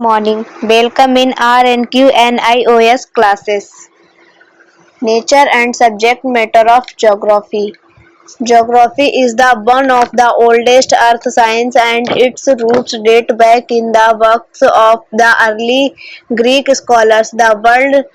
Morning. Welcome in RNQ and IOS classes. Nature and subject matter of geography. Geography is the one of the oldest earth science and its roots date back in the works of the early Greek scholars. The word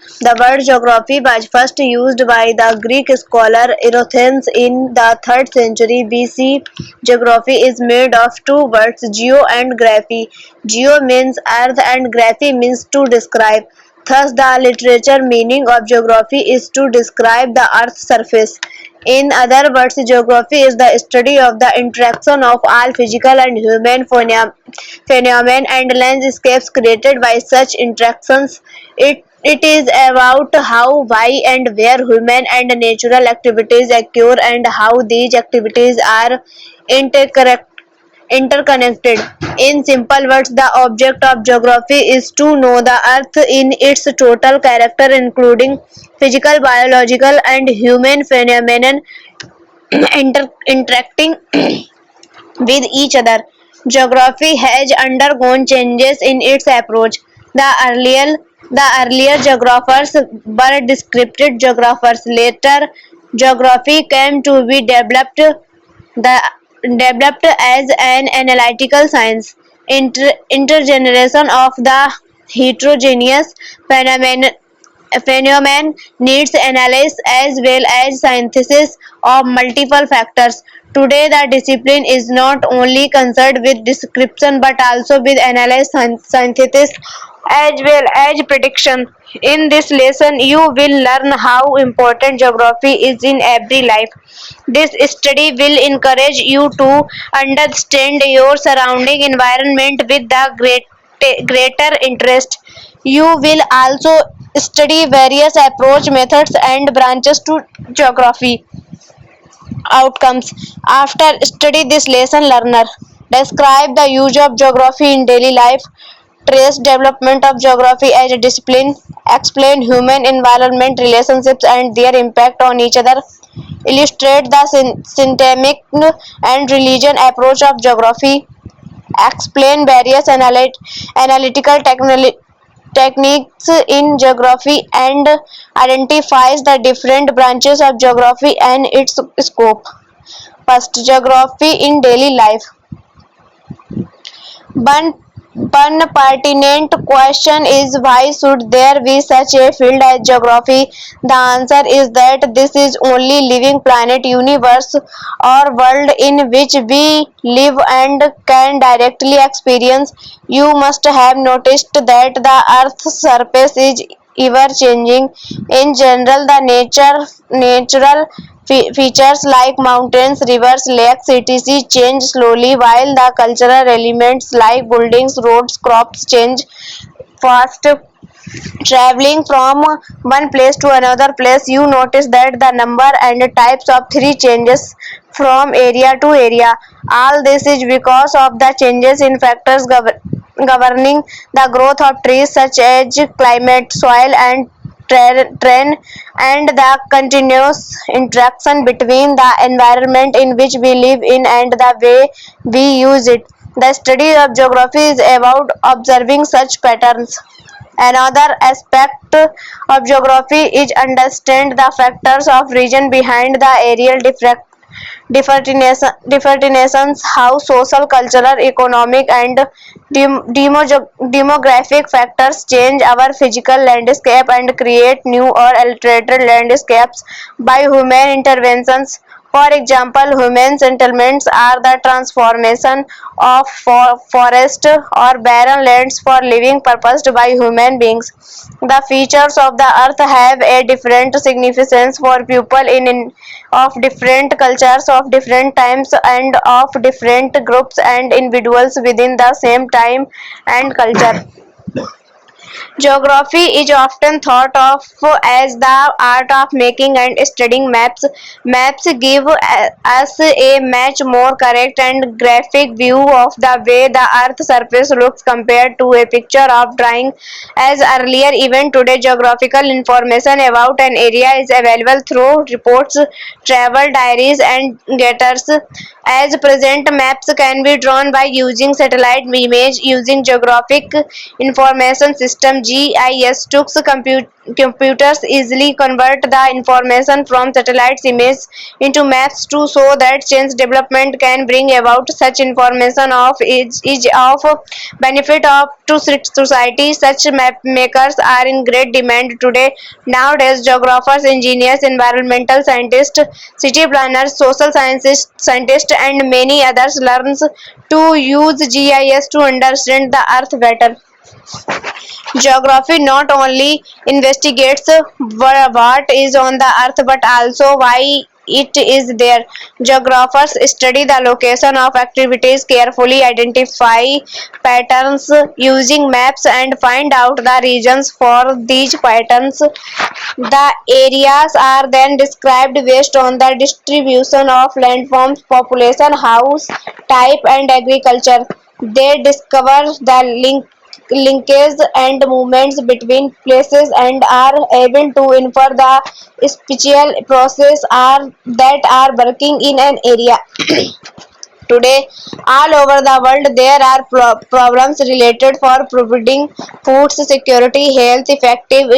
geography was first used by the Greek scholar Eratosthenes in the 3rd century BC. Geography is made of two words, geo and graphy. Geo means earth and graphy means to describe. Thus, the literature meaning of geography is to describe the Earth's surface. In other words, geography is the study of the interaction of all physical and human phenomena and landscapes created by such interactions. It is about how, why, and where human and natural activities occur and how these activities are interconnected interconnected. In simple words, the object of geography is to know the earth in its total character, including physical, biological, and human phenomena interacting with each other. Geography has undergone changes in its approach. The earlier geographers were descriptive geographers. Later, geography came to be the developed as an analytical science. Intergeneration of the heterogeneous phenomenon needs analysis as well as synthesis of multiple factors. Today, the discipline is not only concerned with description but also with analysis, synthesis, as well as prediction. In this lesson, you will learn how important geography is in every life. This study will encourage you to understand your surrounding environment with the greater interest. You will also study various approach methods and branches to geography outcomes. After study this lesson, learner describe the use of geography in daily life, trace development of geography as a discipline, explain human environment relationships and their impact on each other, illustrate the systemic and religion approach of geography, explain various analytical techniques in geography, and identifies the different branches of geography and its scope. First, geography in daily life. One one pertinent question is, why should there be such a field as geography? The answer is that this is only living planet, universe, or world in which we live and can directly experience. You must have noticed that the Earth's surface is ever changing. In general, the natural features like mountains, rivers, lakes, etc. change slowly, while the cultural elements like buildings, roads, crops change fast. Traveling from one place to another place, you notice that the number and types of tree changes from area to area. All this is because of the changes in factors governing the growth of trees, such as climate, soil, and terrain, and the continuous interaction between the environment in which we live in and the way we use it. The study of geography is about observing such patterns. Another aspect of geography is understand the factors of region behind the aerial differentiations, how social, cultural, economic, and demographic factors change our physical landscape and create new or altered landscapes by human interventions. For example, human settlements are the transformation of forest or barren lands for living purposed by human beings. The features of the earth have a different significance for people of different cultures, of different times, and of different groups and individuals within the same time and culture. Geography is often thought of as the art of making and studying maps. Maps give us a much more correct and graphic view of the way the Earth's surface looks compared to a picture of drawing. As earlier, even today, geographical information about an area is available through reports, travel diaries, and letters. As present, maps can be drawn by using satellite image using geographic information system GIS tools. Computers easily convert the information from satellite image into maps to show that change development can bring about such information is of benefit of to society. Such map makers are in great demand today. Nowadays, geographers, engineers, environmental scientists, city planners, social scientists, and many others learns to use GIS to understand the Earth better. Geography not only investigates what is on the earth but also why it is there. Geographers study the location of activities carefully, identify patterns using maps, and find out the reasons for these patterns. The areas are then described based on the distribution of landforms, population, house type, and agriculture. They discover the linkage and movements between places and are able to infer the spatial process that are working in an area. Today, all over the world, there are problems related for providing food security, health, effective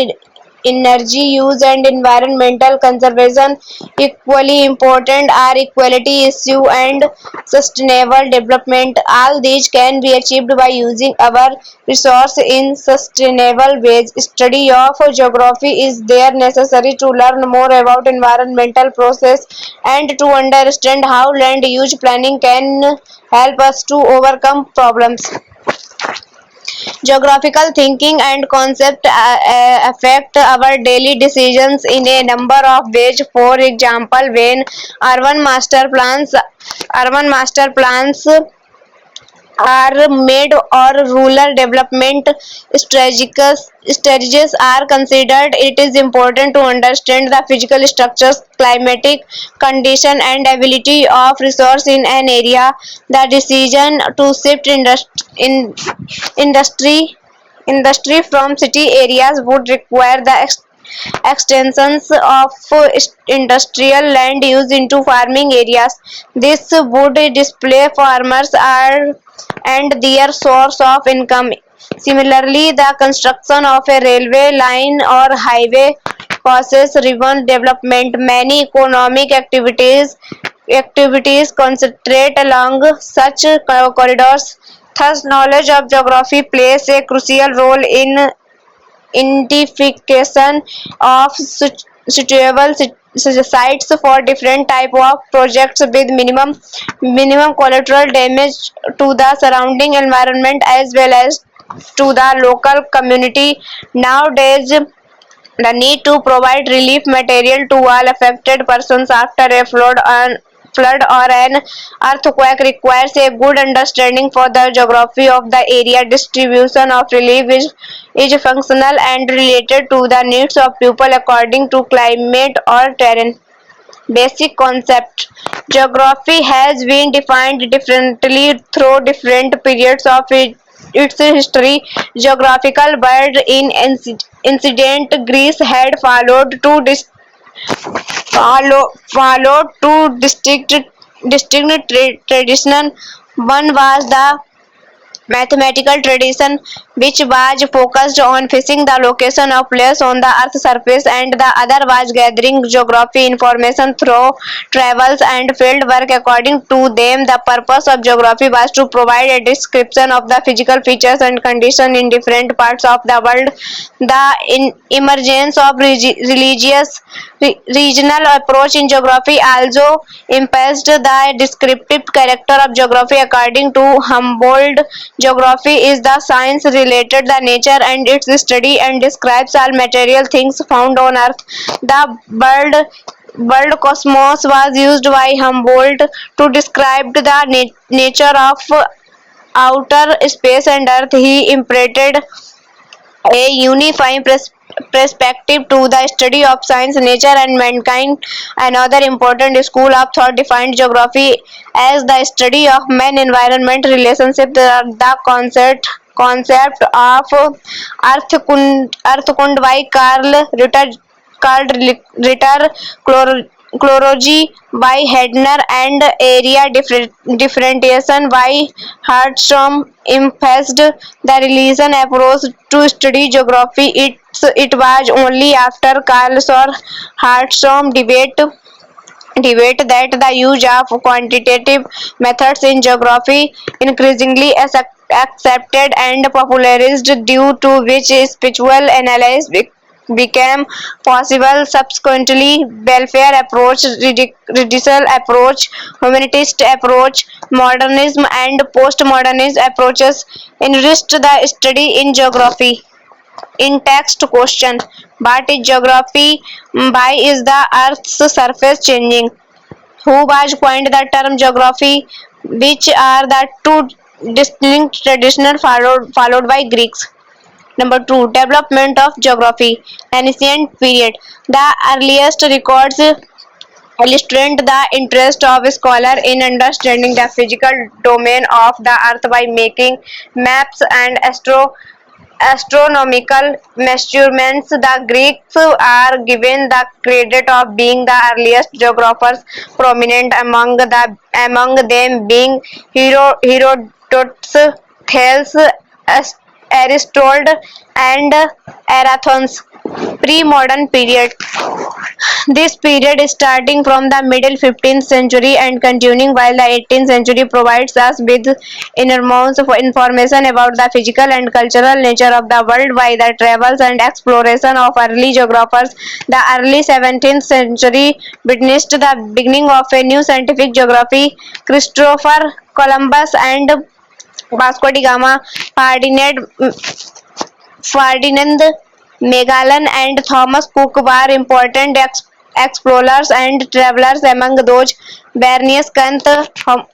energy use, and environmental conservation. Equally important are equality issue and sustainable development. All these can be achieved by using our resource in sustainable ways. Study of geography is there necessary to learn more about environmental process and to understand how land use planning can help us to overcome problems. Geographical thinking and concept affect our daily decisions in a number of ways. For example, when urban master plans urban master plans are made or rural development strategies are considered, it is important to understand the physical structures, climatic condition, and ability of resource in an area. The decision to shift industry from city areas would require the extensions of industrial land use into farming areas. This would display farmers are and their source of income. Similarly, the construction of a railway line or highway causes river development. Many economic activities concentrate along such corridors. Thus, knowledge of geography plays a crucial role in identification of suitable sites for different type of projects with minimum collateral damage to the surrounding environment as well as to the local community. Nowadays, the need to provide relief material to all affected persons after a flood or an earthquake requires a good understanding for the geography of the area. Distribution of relief is functional and related to the needs of people according to climate or terrain. Basic concept. Geography has been defined differently through different periods of its history. Geographical bird in ancient Greece had followed two distinct traditions. One was the mathematical tradition, which was focused on fixing the location of place on the earth's surface, and the other was gathering geography information through travels and field work. According to them, the purpose of geography was to provide a description of the physical features and conditions in different parts of the world. The emergence of regional approach in geography also emphasized the descriptive character of geography. According to Humboldt, geography is the science related the nature and its study and describes all material things found on earth. The world cosmos was used by Humboldt to describe the nature of outer space and earth. He imprinted a unifying perspective to the study of science, nature, and mankind. Another important school of thought defined geography as the study of man-environment relationship. The concept of Earthkund by Ritter, chlorology by Hedner, and area differentiation by Hartstrom emphasized the relation approach to study geography. It was only after Carl's or Hartstrom debate that the use of quantitative methods in geography increasingly accepted and popularized, due to which spiritual analysis became possible. Subsequently, welfare approach, radical approach, humanist approach, modernism, and postmodernist approaches enriched the study in geography. In text question: what is geography? Why is the Earth's surface changing? Who was coined the term geography? Which are the two distinct traditions followed by Greeks? Number two, development of geography. Ancient period. The earliest records illustrate the interest of scholars in understanding the physical domain of the earth by making maps and astronomical measurements. The Greeks are given the credit of being the earliest geographers, prominent among them being Herodotus, Thales, Aristotle, and Eratosthenes. Pre-modern period. This period is starting from the middle 15th century and continuing while the 18th century provides us with enormous information about the physical and cultural nature of the world by the travels and exploration of early geographers. The early 17th century witnessed the beginning of a new scientific geography. Christopher Columbus and Vasco da Gama, Ferdinand Magellan, and Thomas Cook were important explorers and travelers. Among those, Bernius, Kant,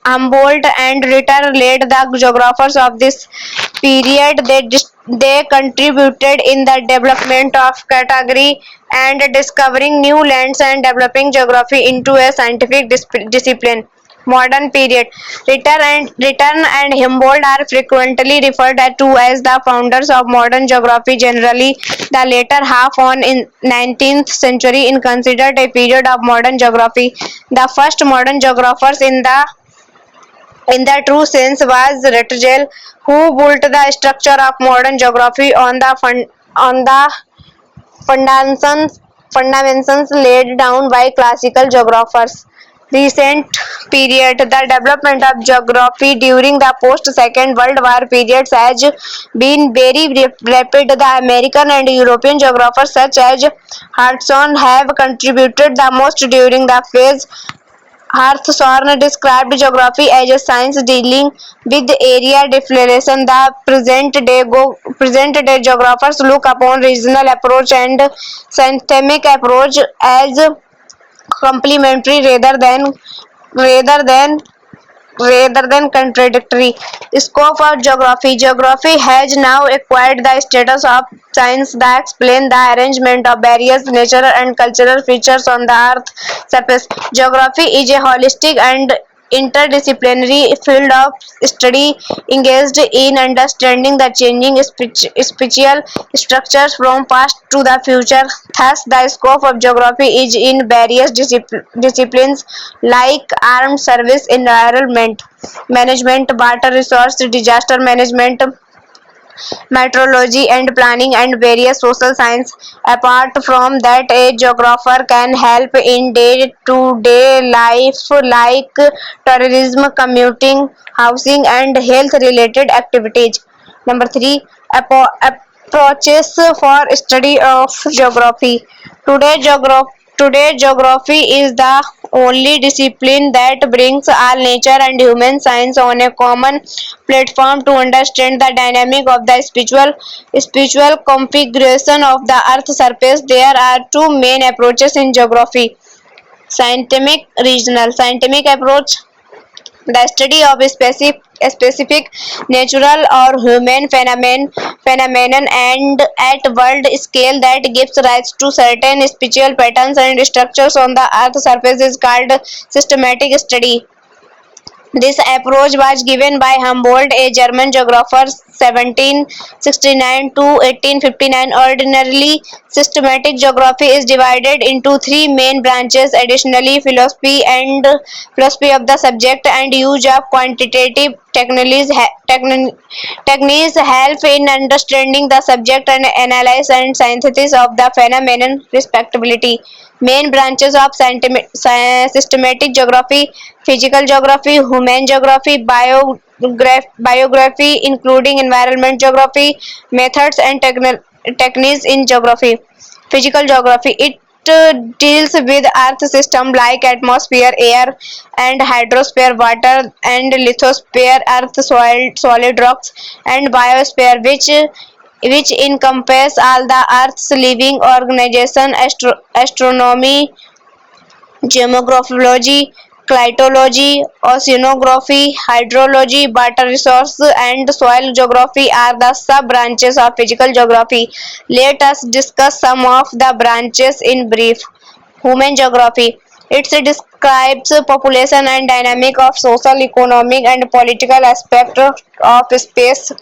Humboldt, and Ritter led the geographers of this period. They contributed in the development of category and discovering new lands and developing geography into a scientific discipline. Modern period. Ritter and Humboldt are frequently referred to as the founders of modern geography. Generally, the later half on in 19th century is considered a period of modern geography. The first modern geographers in the true sense was Ritter, who built the structure of modern geography on the fundamentals laid down by classical geographers. Recent period. The development of geography during the post-Second World War periods has been very rapid. The American and European geographers such as Hartshorne have contributed the most during the phase. Hartshorne described geography as a science dealing with area definition. The present-day geographers look upon regional approach and systemic approach as complementary rather than contradictory. Scope of geography. Geography has now acquired the status of science that explains the arrangement of various natural and cultural features on the earth surface. Geography is a holistic and interdisciplinary field of study engaged in understanding the changing spatial structures from past to the future. Thus, the scope of geography is in various disciplines like armed service, environment management, water resource, disaster management, meteorology and planning, and various social science. Apart from that, a geographer can help in day-to-day life like tourism, commuting, housing, and health-related activities. Number three, approaches for study of geography. Today, geography is the only discipline that brings all nature and human science on a common platform. To understand the dynamic of the spiritual configuration of the Earth's surface, there are two main approaches in geography: scientific, regional. Scientific approach The study of specific natural or human phenomenon and at world scale that gives rise to certain spatial patterns and structures on the earth surface is called systematic study. This approach was given by Humboldt, a German geographer, 1769 to 1859. Ordinarily, systematic geography is divided into three main branches. Additionally, philosophy of the subject and use of quantitative techniques help in understanding the subject and analysis and synthesis of the phenomenon, respectively. Main branches of systematic geography: physical geography, human geography, biography, including environment geography, methods and techniques in geography. Physical geography: it deals with earth system like atmosphere, air and hydrosphere, water and lithosphere, earth, soil, solid rocks, and biosphere, which encompass all the earth's living organism. Astronomy, geomorphology, climatology, oceanography, hydrology, water resource and soil geography are the sub-branches of physical geography. Let us discuss some of the branches in brief. Human geography. It describes population and dynamic of social, economic and political aspect of space.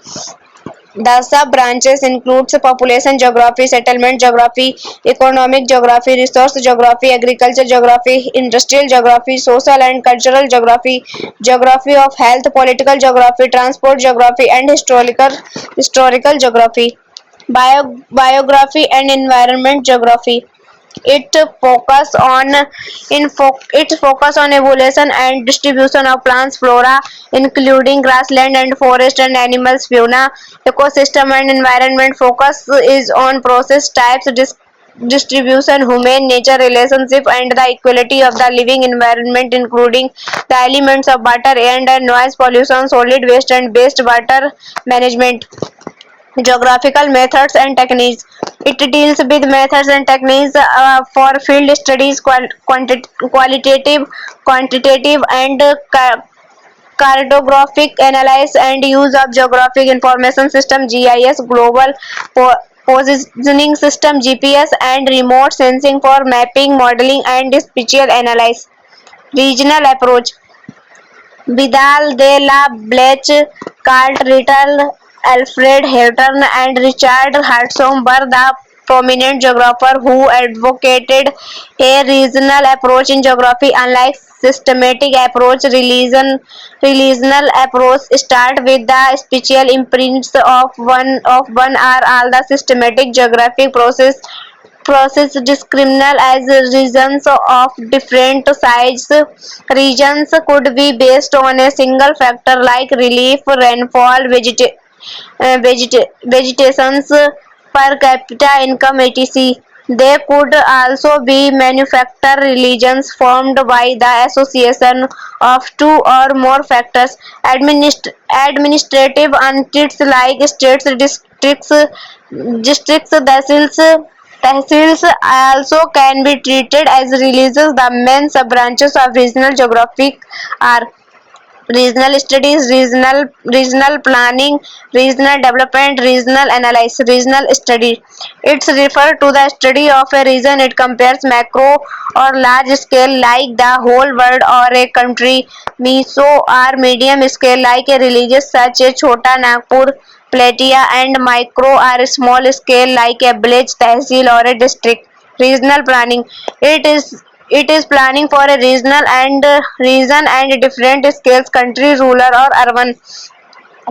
The sub-branches includes population geography, settlement geography, economic geography, resource geography, agriculture geography, industrial geography, social and cultural geography, geography of health, political geography, transport geography, and historical geography. Biography and environment geography. It focus on focus on evolution and distribution of plants, flora, including grassland and forest and animals, fauna. Ecosystem and environment focus is on process types, distribution, human nature relationship, and the equality of the living environment, including the elements of water, air and noise pollution, solid waste and waste water management. Geographical methods and techniques. It deals with methods and techniques for field studies, qualitative, quantitative, and cartographic analysis and use of geographic information system, GIS, global positioning system, GPS, and remote sensing for mapping, modeling, and spatial analysis. Regional approach. Vidal de la Bleche, Carl Ritter, Alfred Houghton, and Richard Hartshorne were the prominent geographers who advocated a regional approach in geography. Unlike systematic approach, regional approach start with the spatial imprints of one or all the systematic geographic process discriminal as regions of different size. Regions could be based on a single factor like relief, rainfall, vegetations, per capita income, etc. They could also be manufactured regions formed by the association of two or more factors. Administrative entities like states, districts, tehsils also can be treated as regions. The main sub-branches of regional geography are regional studies, regional planning, regional development, regional analysis. Regional study, it's refer to the study of a region. It compares macro or large scale like the whole world or a country, meso or medium scale like a religious such as Chota Nagpur, Platia, and micro or small scale like a village, tehsil or a district. Regional planning, it is planning for a region and different scales, country, rural or urban.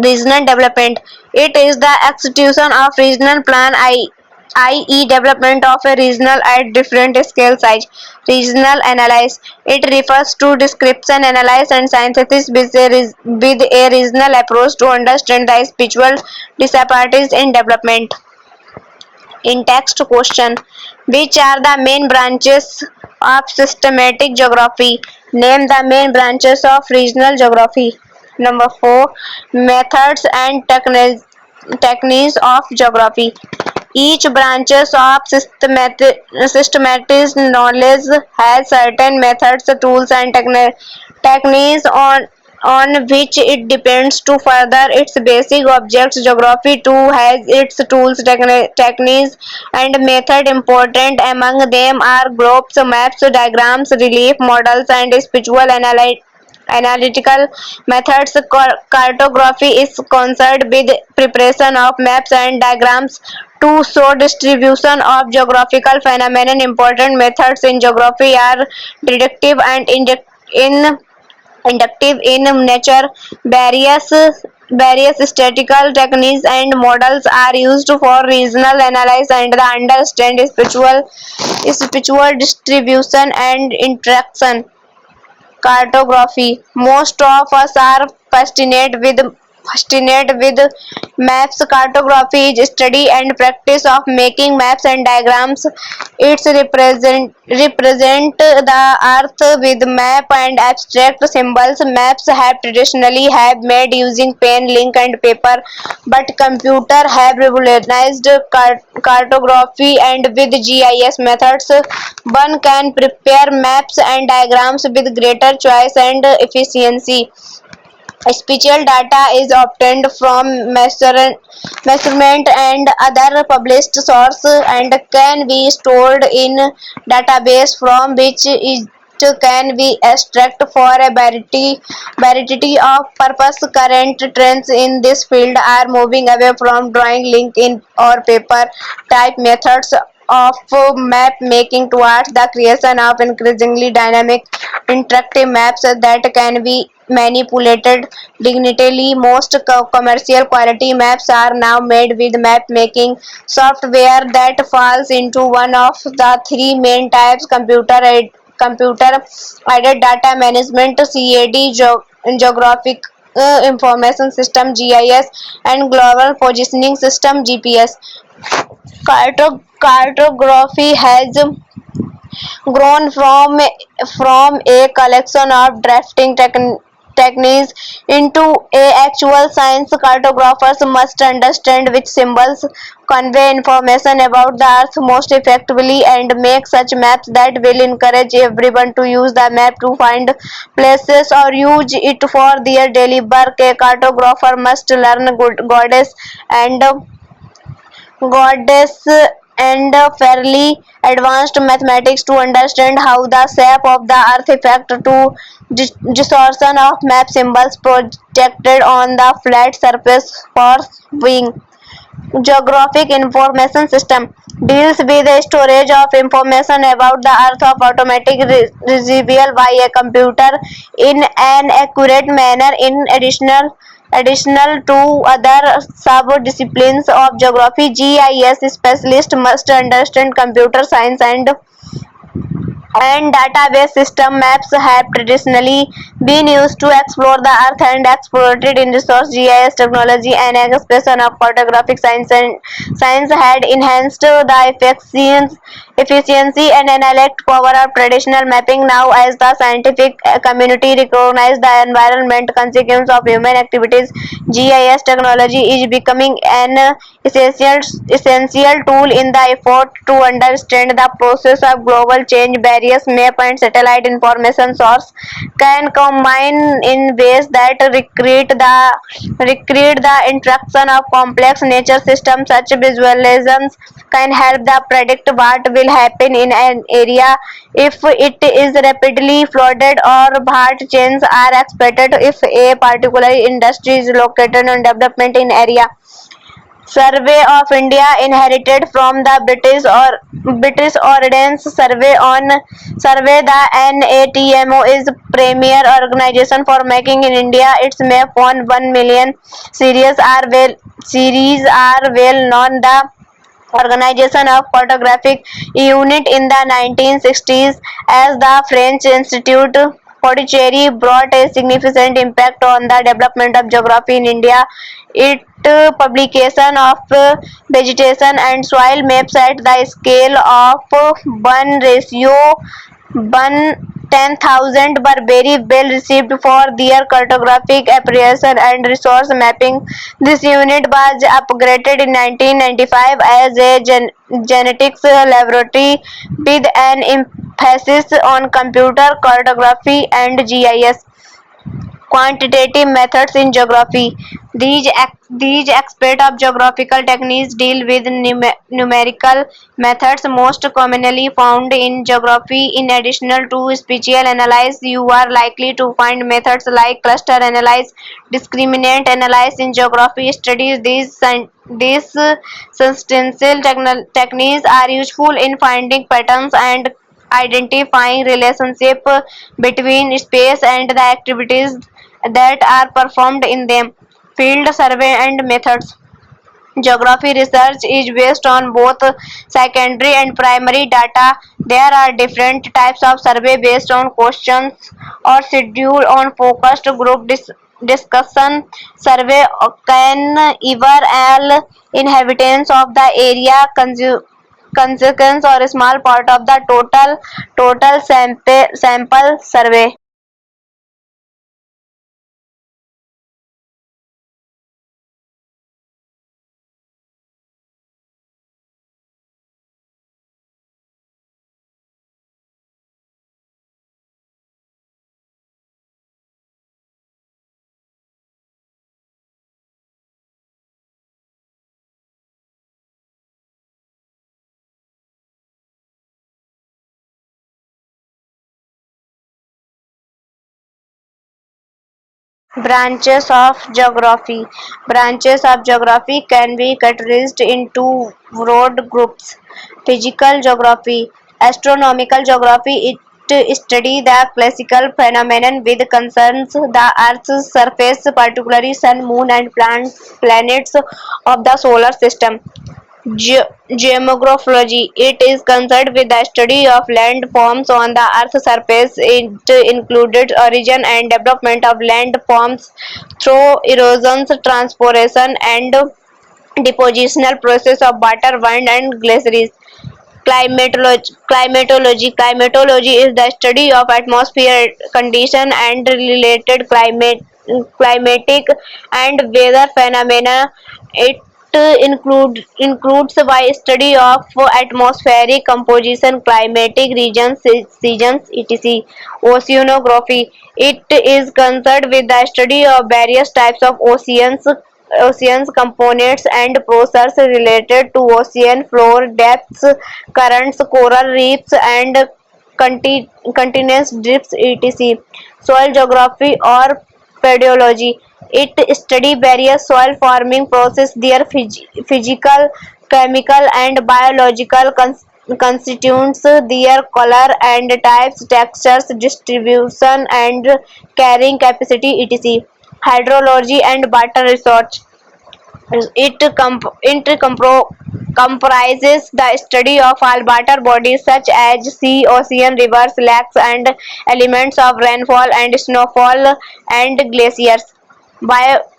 Regional development, it is the execution of regional plan, i.e. development of a regional at different scale size. Regional analysis, it refers to description, analysis and synthesis with a regional approach to understand the spiritual disparities in development. In text question, which are the main branches of systematic geography? Name the main branches of regional geography. Number 4. Methods and techniques of geography. Each branches of systematic knowledge has certain methods, tools and techniques on which it depends to further its basic objects. Geography too has its tools, techniques, and method. Important among them are globes, maps, diagrams, relief models, and spiritual analytical methods. Cartography is concerned with preparation of maps and diagrams to show distribution of geographical phenomena. Important methods in geography are deductive and inductive in nature. Various statistical techniques and models are used for regional analysis and the understand spiritual distribution and interaction. Cartography. Most of us are fascinated with maps. Cartography is study and practice of making maps and diagrams. It's represent the earth with map and abstract symbols. Maps have traditionally have made using pen, ink, and paper, but computer have revolutionized cartography, and with GIS methods one can prepare maps and diagrams with greater choice and efficiency. Spatial data is obtained from measurement and other published sources and can be stored in database from which it can be extracted for a variety of purpose. Current trends in this field are moving away from drawing link in or paper type methods of map making towards the creation of increasingly dynamic interactive maps that can be manipulated digitally. Most commercial quality maps are now made with map making software that falls into one of the three main types: computer aided data management (CAD), geographic information system (GIS), and global positioning system (GPS). Cartography has grown from a collection of drafting techniques into a actual science. Cartographers must understand which symbols convey information about the earth most effectively and make such maps that will encourage everyone to use the map to find places or use it for their daily work. A cartographer must learn and goddess and fairly advanced mathematics to understand how the shape of the earth affect to distortion of map symbols projected on the flat surface for viewing. Geographic Information System deals with the storage of information about the Earth of automatic retrieval by a computer in an accurate manner. In additional to other sub-disciplines of geography, GIS specialists must understand computer science and database system. Maps have traditionally been used to explore the earth and exploited in resource. GIS technology and expression of cartographic science had enhanced the efficiency and analytic power of traditional mapping. Now, as the scientific community recognizes the environment consequences of human activities, GIS technology is becoming an essential tool in the effort to understand the process of global change. Various map and satellite information sources can combine in ways that recreate the interaction of complex nature systems. Such visualizations can help the predict what will happen in an area if it is rapidly flooded or what changes are expected if a particular industry is located on development in area. Survey of India, inherited from the British Ordnance Survey. The NATMO is premier organization for making in India. Its map on 1 million series are well known. The organization of cartographic unit in the 1960s as the French Institute Pondicherry brought a significant impact on the development of geography in India. It publication of vegetation and soil maps at the scale of 1:10,000 were very well received for their cartographic appraisal and resource mapping. This unit was upgraded in 1995 as a genetics laboratory with an emphasis on computer cartography and GIS. Quantitative methods in geography. These aspects of geographical techniques deal with numerical methods most commonly found in geography. In addition to spatial analysis, you are likely to find methods like cluster analysis, discriminant analysis in geography studies. These substantial techniques are useful in finding patterns and identifying relationship between space and the activities that are performed in them. Field survey and methods. Geography research is based on both secondary and primary data. There are different types of survey based on questions or schedule on focused group discussion. Survey can evaluate inhabitants of the area, consequence or a small part of the total sample survey. Branches of geography. Branches of geography can be categorized into broad groups. Physical geography. Astronomical geography. It studies the classical phenomenon with concerns the Earth's surface, particularly sun, moon, and planets of the solar system. Geomorphology. It is concerned with the study of land forms on the Earth's surface. It included origin and development of land forms through erosion, transpiration, and depositional process of water, wind, and glaciers. Climatology is the study of atmospheric condition and related climatic and weather phenomena. It includes by study of atmospheric composition, climatic regions, seasons, etc. Oceanography. It is concerned with the study of various types of oceans components and processes related to ocean floor depths, currents, coral reefs, and continents drifts, etc. Soil geography or pedology. It studies various soil forming processes, their physical, chemical, and biological constituents, their color and types, textures, distribution, and carrying capacity, etc. Hydrology and water research. It comprises the study of all water bodies such as sea, ocean, rivers, lakes, and elements of rainfall and snowfall and glaciers.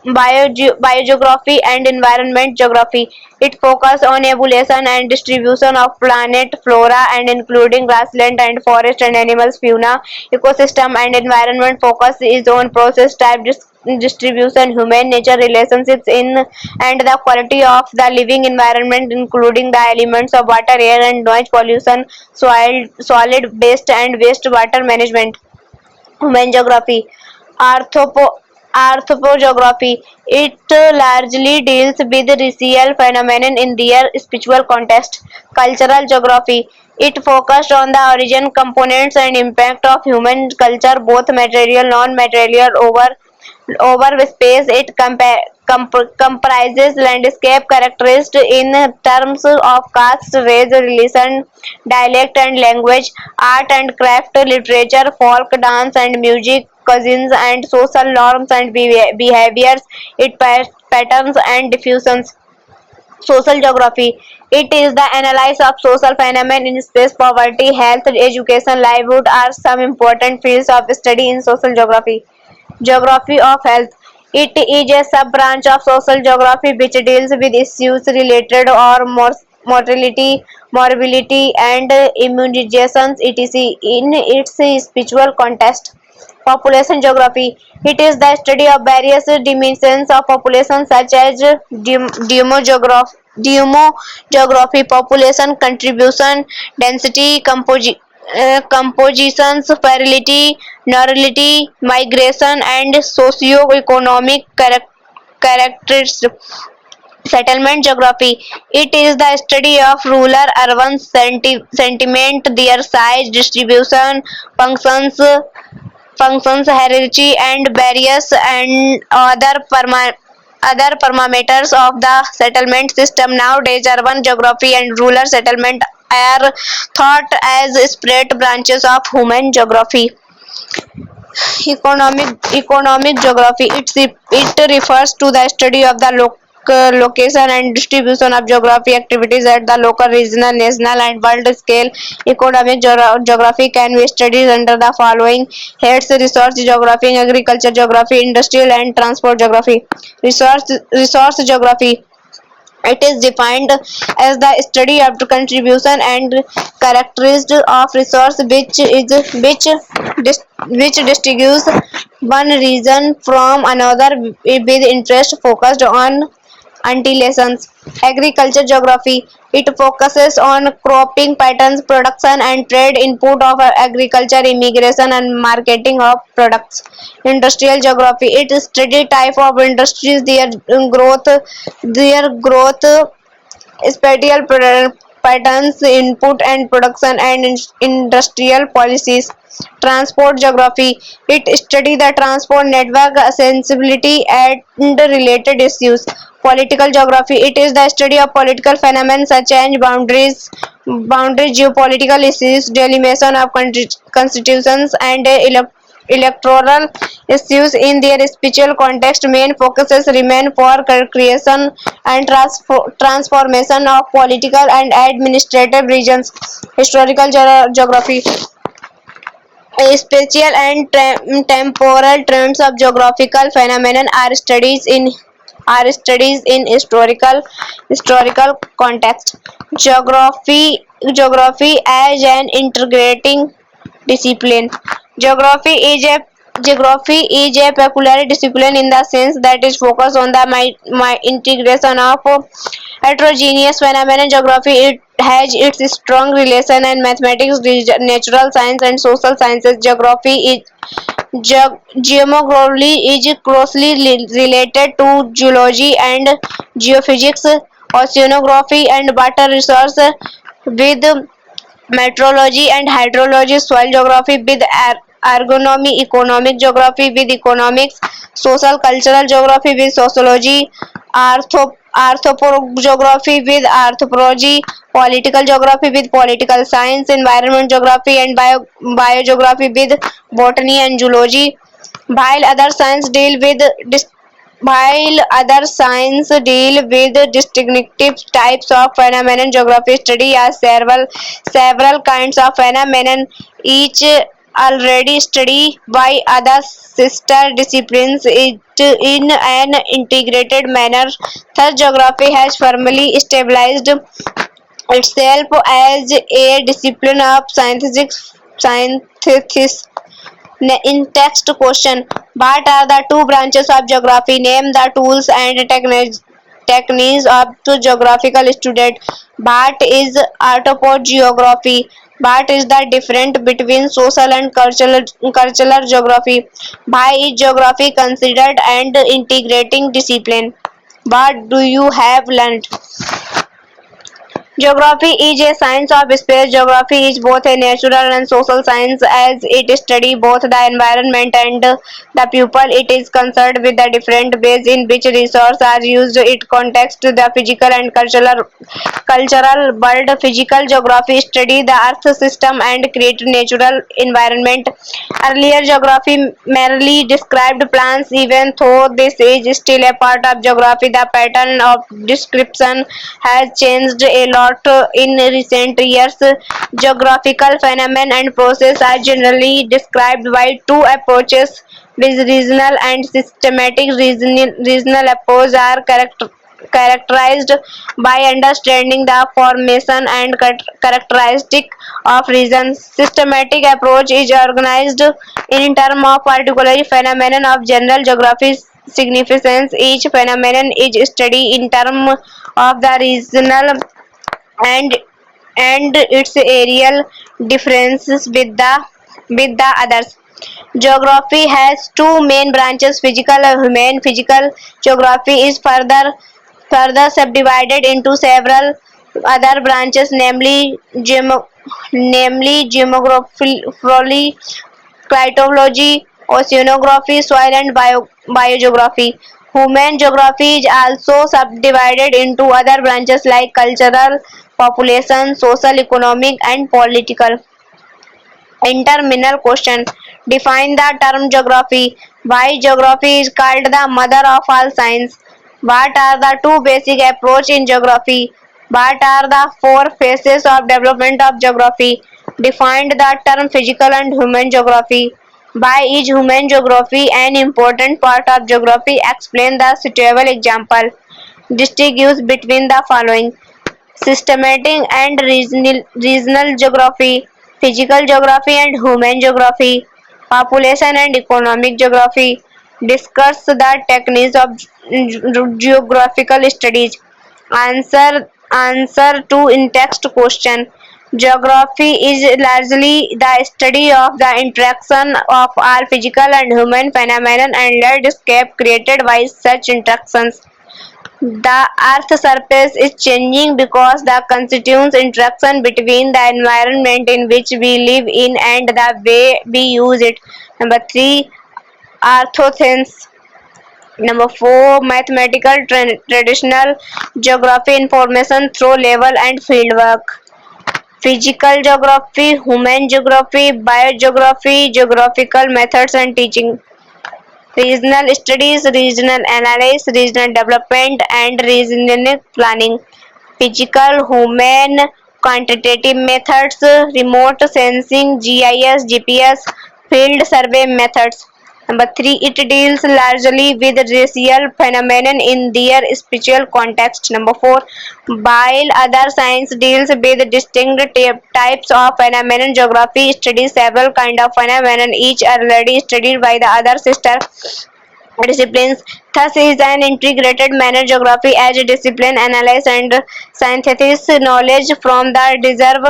Biogeography and environment geography. It focuses on evolution and distribution of planet flora and including grassland and forest and animals fauna. Ecosystem and environment focus is on process type distribution, human nature relationships in and the quality of the living environment including the elements of water, air, and noise pollution, soil, solid waste and wastewater management. Human geography. Arthropo- Anthropogeography. It largely deals with racial phenomena in their spiritual context. Cultural geography. It focused on the origin, components, and impact of human culture, both material, non-material, over space. It comprises landscape characteristics in terms of caste, race, religion, dialect and language, art and craft, literature, folk dance and music, cuisines and social norms and behaviors, its patterns and diffusions. Social geography. It is the analysis of social phenomena in space. Poverty, health, education, livelihood are some important fields of study in social geography. Geography of health. It is a sub-branch of social geography which deals with issues related or mortality, morbidity, and immunizations, etc. in its spiritual context. Population geography. It is the study of various dimensions of population such as demography, population contribution, density, compositions, fertility, rurality, migration, and socio-economic characteristics. Settlement geography. It is the study of rural-urban sentiment, their size, distribution, functions, hierarchy, and various and other parameters of the settlement system. Nowadays, urban geography and rural settlement are thought as separate branches of human geography. Economic geography. It refers to the study of the location and distribution of geography activities at the local, regional, national, and world scale. Economic geography can be studied under the following heads: resource geography, agriculture geography, industrial and transport geography. Resource geography. It is defined as the study of the contribution and characteristics of resource which distinguishes one region from another with interest focused on antillations. Agriculture geography. It focuses on cropping patterns, production and trade input of agriculture, immigration and marketing of products. Industrial geography. It study type of industries, their growth, spatial patterns, input and production, and industrial policies. Transport geography. It studies the transport network, accessibility, and related issues. Political geography. It is the study of political phenomena such as boundaries, geopolitical issues, delimitation of constitutions, and electoral issues in their special context. Main focuses remain for creation and transformation of political and administrative regions. Historical geography. Spatial and temporal trends of geographical phenomena are studies in historical context. Geography as an integrating discipline. Geography is a Geography is a peculiar discipline in the sense that it focuses on the integration of heterogeneous phenomena. Geography it has its strong relation in mathematics, natural science, and social sciences. Geomorphology is closely related to geology and geophysics, oceanography and water resource with meteorology and hydrology, soil geography with ergonomy, economic geography with economics, social cultural geography with sociology, anthropogeography with anthropology, political geography with political science, environment geography and biogeography with botany and zoology. While other science deal with distinctive types of phenomenon, geography study as several kinds of phenomenon, each already studied by other sister disciplines it in an integrated manner. Thus, geography has firmly established itself as a discipline of scientists. In text question, what are the two branches of geography? Name the tools and techniques of the geographical student. What is anthropogeography? What is the difference between social and cultural geography? Why is geography considered an integrating discipline? What do you have learned? Geography is a science of space. Geography is both a natural and social science as it studies both the environment and the people. It is concerned with the different ways in which resources are used. It context the physical and cultural world. Physical geography studies the earth system and create natural environment. Earlier geography merely described plants, even though this is still a part of geography. The pattern of description has changed a lot in recent years. Geographical phenomena and processes are generally described by two approaches, with regional and systematic. Regional approaches are characterized by understanding the formation and characteristic of regions. Systematic approach is organized in terms of particular phenomenon of general geographic significance. Each phenomenon is studied in terms of the regional and and its areal differences with the others. Geography has two main branches, physical and human. Physical geography is further subdivided into several other branches, namely geography, climatology, oceanography, soil and biogeography. Human geography is also subdivided into other branches like cultural, population, social, economic and political. Interminal question. Define the term geography. Why geography is called the mother of all science? What are the two basic approach in geography? What are the four phases of development of geography? Defined the term physical and human geography. Why is human geography an important part of geography? Explain the suitable example. Distinguish between the following: systematic and regional geography, physical geography and human geography, population and economic geography. Discuss the techniques of geographical studies. Answer to in-text question. Geography is largely the study of the interaction of all physical and human phenomena and landscape created by such interactions. The Earth's surface is changing because the constituents interaction between the environment in which we live in and the way we use it. Number 3, Arthoscience. Number 4, mathematical traditional geography information through level and fieldwork. Physical geography, human geography, biogeography, geographical methods and teaching. Regional studies, regional analysis, regional development and regional planning. Physical, human, quantitative methods, remote sensing, GIS, GPS, field survey methods. Number 3, it deals largely with racial phenomena in their spatial context. Number 4, while other science deals with distinct types of phenomena, geography studies several kinds of phenomena, each already studied by the other sister disciplines. Thus is an integrated manner geography as a discipline analyze and synthesize knowledge from the deserve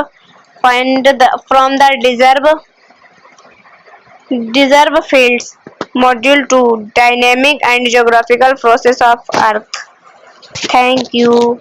fields. Module 2, dynamic and geographical process of earth. Thank you.